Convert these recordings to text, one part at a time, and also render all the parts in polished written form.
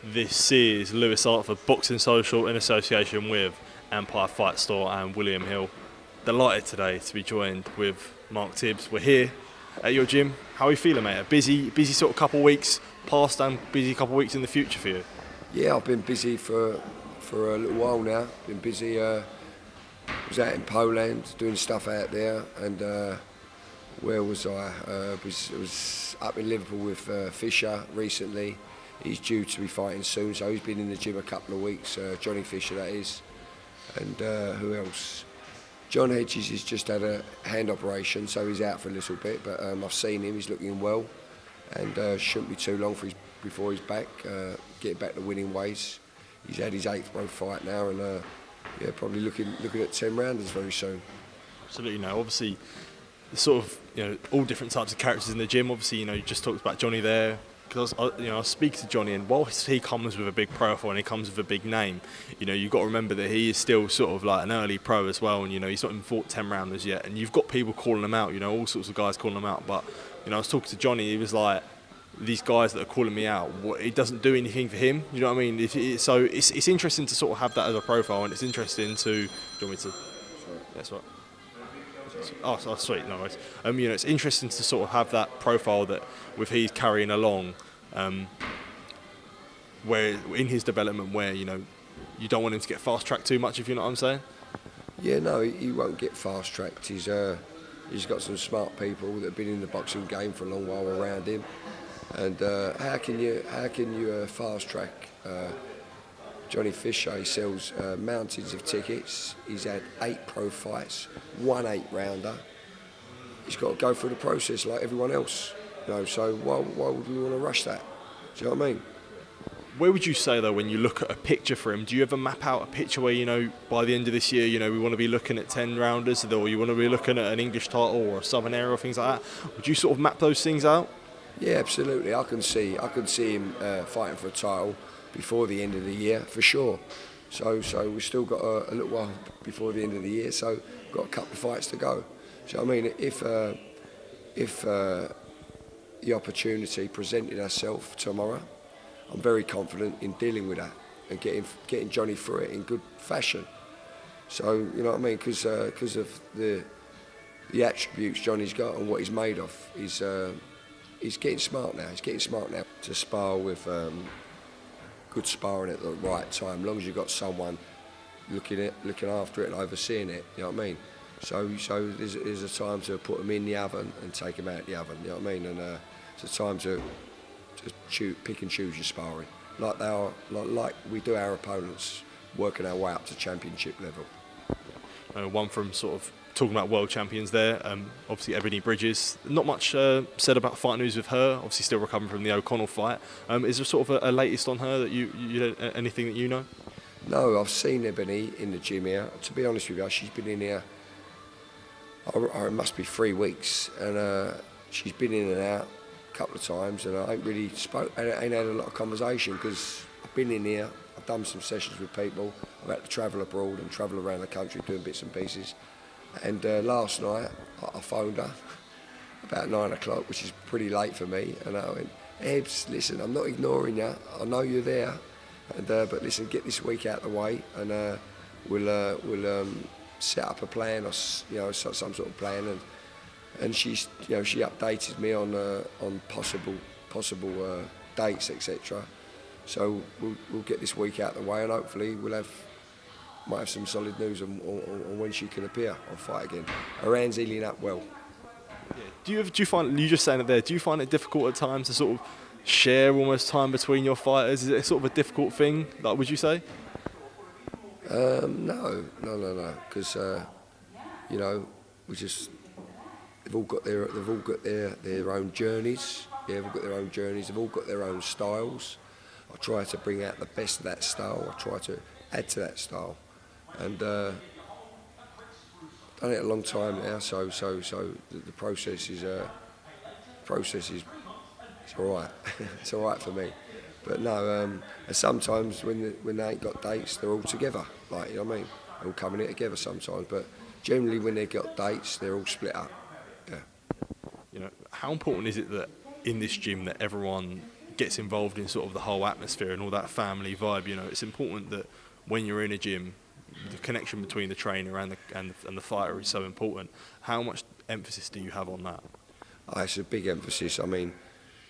This is Lewis Artford Boxing Social in association with Empire Fight Store and William Hill. Delighted today to be joined with Mark Tibbs. We're here at your gym. How are you feeling, mate? A busy sort of couple of weeks past and busy couple of weeks in the future for you? Yeah, I've been busy for a little while now. Been busy. Was out in Poland doing stuff out there, and where was I? Was up in Liverpool with Fisher recently. He's due to be fighting soon, so he's been in the gym a couple of weeks. Johnny Fisher, that is, and who else? John Hedges has just had a hand operation, so he's out for a little bit. But I've seen him; he's looking well, and shouldn't be too long before he's back, getting back to winning ways. He's had his 8th pro fight now, and yeah, probably looking at 10 rounders very soon. Absolutely. Obviously, sort of, all different types of characters in the gym. Obviously, you just talked about Johnny there. Because I speak to Johnny, and whilst he comes with a big profile and he comes with a big name, you've got to remember that he is still sort of like an early pro as well, and he's not even fought 10 rounders yet, and you've got people calling him out, all sorts of guys calling him out. But I was talking to Johnny, he was like, these guys that are calling me out, it doesn't do anything for him. You know what I mean? So it's interesting to sort of have that as a profile, and it's interesting to. Do you want me to? That's right. Oh, sweet, no worries. It's interesting to sort of have that profile that with he's carrying along, where in his development, where you don't want him to get fast tracked too much, if you know what I'm saying. Yeah, no, he won't get fast tracked. He's got some smart people that have been in the boxing game for a long while around him. And how can you fast track Johnny Fisher? He sells mountains of tickets. He's had 8 pro fights, 1 8-rounder. He's got to go through the process like everyone else. So why would we want to rush that? Do you know what I mean? Where would you say though, when you look at a picture for him, do you ever map out a picture where by the end of this year, we want to be looking at 10 rounders, or you want to be looking at an English title or a Southern area or things like that? Would you sort of map those things out? Yeah, absolutely. I can see him fighting for a title before the end of the year for sure. So we've still got a little while before the end of the year. So we've got a couple of fights to go. So I mean, if the opportunity presented herself tomorrow, I'm very confident in dealing with that and getting Johnny through it in good fashion. So you know what I mean, because of the attributes Johnny's got and what he's made of, he's getting smart now. He's getting smart now to spar with good sparring at the right time. As long as you've got someone looking after it and overseeing it, you know what I mean. So there's a time to put them in the oven and take them out the oven. You know what I mean. And it's a time to pick and choose your sparring, like we do our opponents, working our way up to championship level. One from sort of talking about world champions there, obviously Ebanie Bridges. Not much said about fight news with her. Obviously still recovering from the O'Connell fight. Is there sort of a latest on her that you anything that you know? No, I've seen Ebanie in the gym here. To be honest with you, she's been in here. It must be 3 weeks, and she's been in and out a couple of times, and I ain't really ain't had a lot of conversation because I've been in here. I've done some sessions with people. I've had to travel abroad and travel around the country doing bits and pieces. And last night I phoned her about 9 o'clock, which is pretty late for me, and I went, "Ebs, listen, I'm not ignoring you. I know you're there, and but listen, get this week out of the way, and we'll set up a plan, or some sort of plan." And she's she updated me on possible dates, etc. So we'll get this week out of the way, and hopefully might have some solid news on when she can appear on Fight Again. Her hand's healing up well. Yeah. Do you find, you just saying it there, do you find it difficult at times to sort of share almost time between your fighters? Is it sort of a difficult thing, like, would you say? No, because they've all got their own journeys. Yeah, they've all got their own journeys. They've all got their own styles. I try to bring out the best of that style. I try to add to that style, and done it a long time now. So the process is it's all right. It's all right for me. But no, and sometimes when they ain't got dates, they're all together. Like, you know what I mean? They're all coming in together sometimes. But generally, when they've got dates, they're all split up. Yeah. How important is it that in this gym that everyone gets involved in sort of the whole atmosphere and all that family vibe. You know, it's important that when you're in a gym, the connection between the trainer and the fighter is so important. How much emphasis do you have on that? It's a big emphasis. I mean,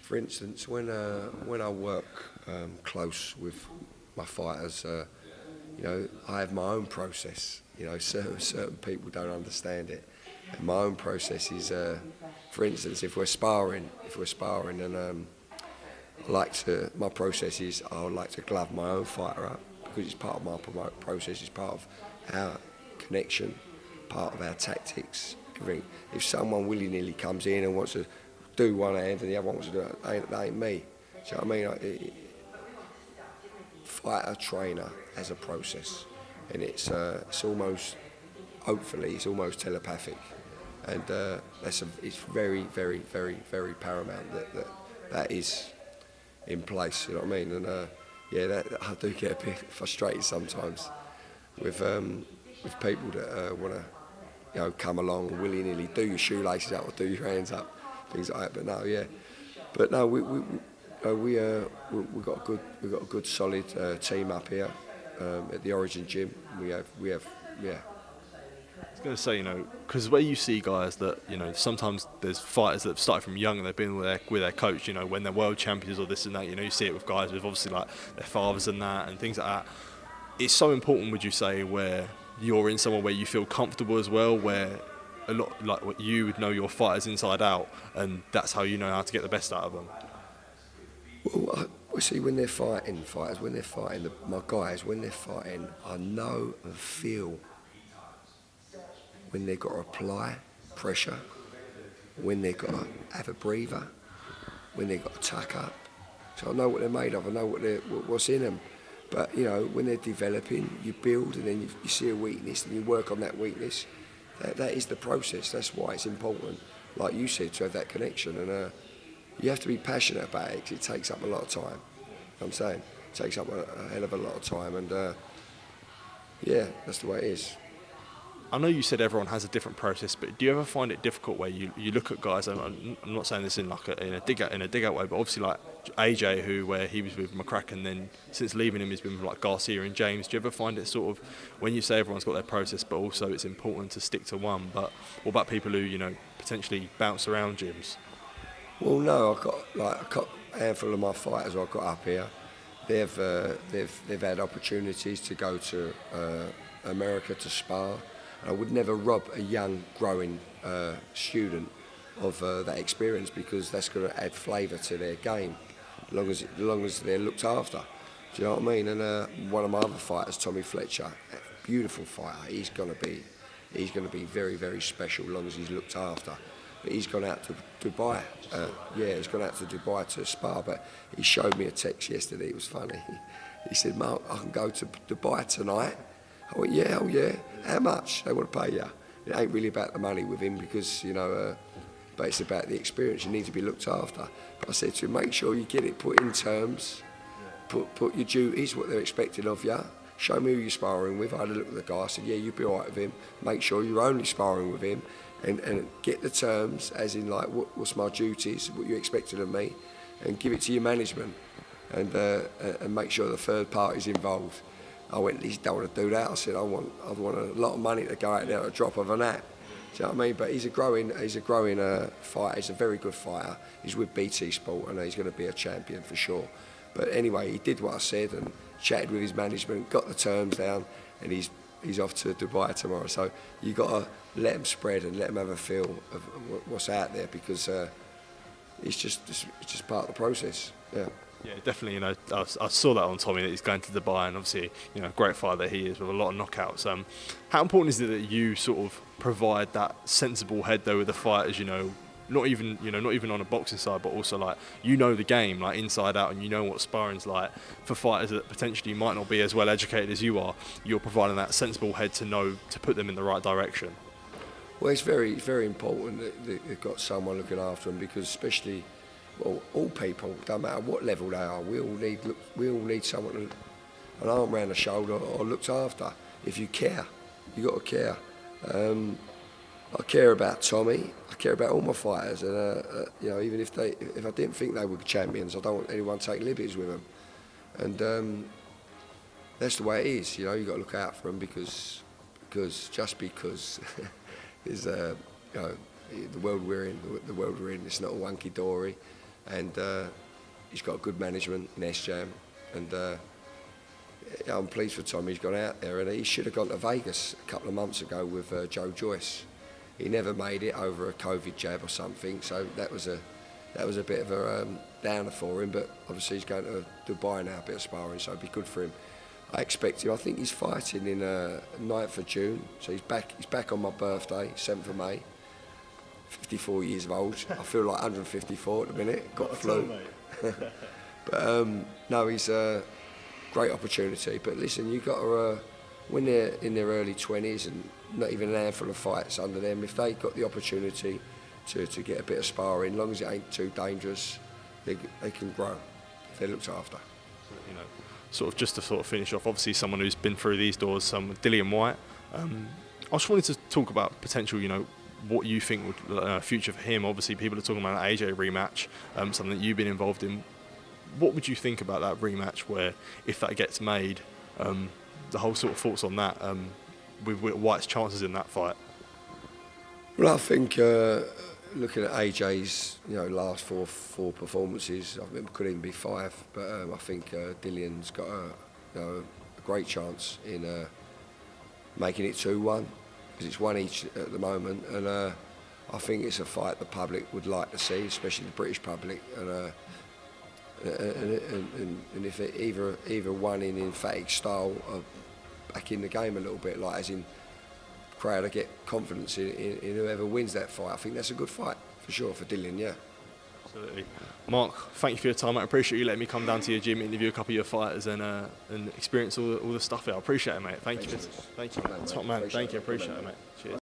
for instance, when I work close with my fighters, you know, I have my own process. You know, certain people don't understand it. And my own process is, for instance, if we're sparring, and my process is I would like to glove my own fighter up because it's part of my process. It's part of our connection, part of our tactics. Everything. If someone willy-nilly comes in and wants to do one hand and the other one wants to do it, that ain't me. Do you know what I mean? Fighter trainer as a process, and it's almost, hopefully, it's almost telepathic, and it's very, very, very, very paramount that is in place. You know what I mean? And I do get a bit frustrated sometimes with people that want to, you know, come along and willy-nilly do your shoelaces up or do your hands up, things like that. But no, we got a good solid team up here at the Origin gym. We have. I was going to say, you know, because where you see guys that, you know, sometimes there's fighters that have started from young and they've been with their coach, you know, when they're world champions or this and that, you know, you see it with guys with obviously like their fathers and that and things like that. It's so important, would you say, where you're in somewhere where you feel comfortable as well, where a lot like what you would know your fighters inside out, and that's how you know how to get the best out of them. Well, we see when they're fighting, my guys, when they're fighting, I know and feel when they've got to apply pressure, when they've got to have a breather, when they've got to tuck up. So I know what they're made of, I know what's in them. But, you know, when they're developing, you build and then you see a weakness and you work on that weakness. That is the process. That's why it's important, like you said, to have that connection. And you have to be passionate about it because it takes up a lot of time. You know what I'm saying? It takes up a hell of a lot of time. And, that's the way it is. I know you said everyone has a different process, but do you ever find it difficult where you look at guys? I'm not saying this in like in a dig out way, but obviously like AJ, where he was with McCracken, then since leaving him he's been with like Garcia and James. Do you ever find it sort of, when you say everyone's got their process, but also it's important to stick to one? But what about people who, you know, potentially bounce around gyms? Well, no, I've got a handful of my fighters I've got up here. They've had opportunities to go to America to spar. I would never rob a young, growing student of that experience because that's going to add flavour to their game, as long as they're looked after. Do you know what I mean? And one of my other fighters, Tommy Fletcher, beautiful fighter. He's going to be very, very special as long as he's looked after. But he's gone out to Dubai. He's gone out to Dubai to spar. But he showed me a text yesterday. It was funny. He said, "Mark, I can go to Dubai tonight." I went, "Yeah, oh yeah. How much they want to pay you?" It ain't really about the money with him because, you know, but it's about the experience. You need to be looked after. But I said to him, make sure you get it put in terms, put your duties, what they're expecting of you. Show me who you're sparring with. I had a look at the guy. I said, yeah, you'll be all right with him. Make sure you're only sparring with him and get the terms, as in like what's my duties, what you're expecting of me, and give it to your management and make sure the third party's involved. I went, he don't want to do that. I said, I want a lot of money to go out there at a drop of an hat. Do you know what I mean? But he's a growing fighter. He's a very good fighter. He's with BT Sport and he's going to be a champion for sure. But anyway, he did what I said and chatted with his management, got the terms down, and he's off to Dubai tomorrow. So you got to let him spread and let him have a feel of what's out there because it's just part of the process. Yeah. Yeah, definitely. You know, I saw that on Tommy that he's going to Dubai, and obviously, you know, great fighter that he is with a lot of knockouts. How important is it that you sort of provide that sensible head though with the fighters? You know, not even on a boxing side, but also like you know the game like inside out, and you know what sparring's like. For fighters that potentially might not be as well educated as you are, you're providing that sensible head to know to put them in the right direction. Well, it's very, very important that they've got someone looking after them because especially. Well, all people, don't matter what level they are, we all need someone, an arm around the shoulder or looked after. If you care, you got to care. I care about Tommy. I care about all my fighters, and you know, even if I didn't think they were champions, I don't want anyone taking liberties with them. And that's the way it is. You know, you got to look out for them because is you know, the world we're in. It's not a wonky dory, and he's got good management in SJAM, and yeah, I'm pleased for Tommy. He's gone out there, and he should have gone to Vegas a couple of months ago with Joe Joyce. He never made it over a COVID jab or something, so that was a bit of a downer for him. But obviously he's going to Dubai now, a bit of sparring, so it'd be good for him. I expect him. I think he's fighting in 9th of June, so he's back on my birthday, 7th of May. 54 years of old. I feel like 154 at the minute. Got flu. But no, he's a great opportunity. But listen, you got to when they're in their early 20s and not even an handful of fights under them, if they got the opportunity to get a bit of sparring, as long as it ain't too dangerous, they can grow if they're looked after. You know, sort of just to sort of finish off, obviously someone who's been through these doors, some Dillian Whyte. I just wanted to talk about potential, you know, what you think would future for him. Obviously people are talking about an AJ rematch, something that you've been involved in. What would you think about that rematch, where if that gets made, the whole sort of thoughts on that, with White's chances in that fight? Well, I think looking at AJ's last four performances, I think it could even be 5, but I think Dillian's got a great chance in making it 2-1, because it's 1 each at the moment, and I think it's a fight the public would like to see, especially the British public, and if either one in emphatic style are back in the game a little bit, like as in crowd to get confidence in whoever wins that fight. I think that's a good fight for sure for Dillian. Yeah. Absolutely. Mark, thank you for your time. I appreciate you letting me come down to your gym, interview a couple of your fighters, and experience all the stuff here. I appreciate it, mate. Thank you. Thank you, man. Top man. Thank you. Appreciate it, mate. Cheers.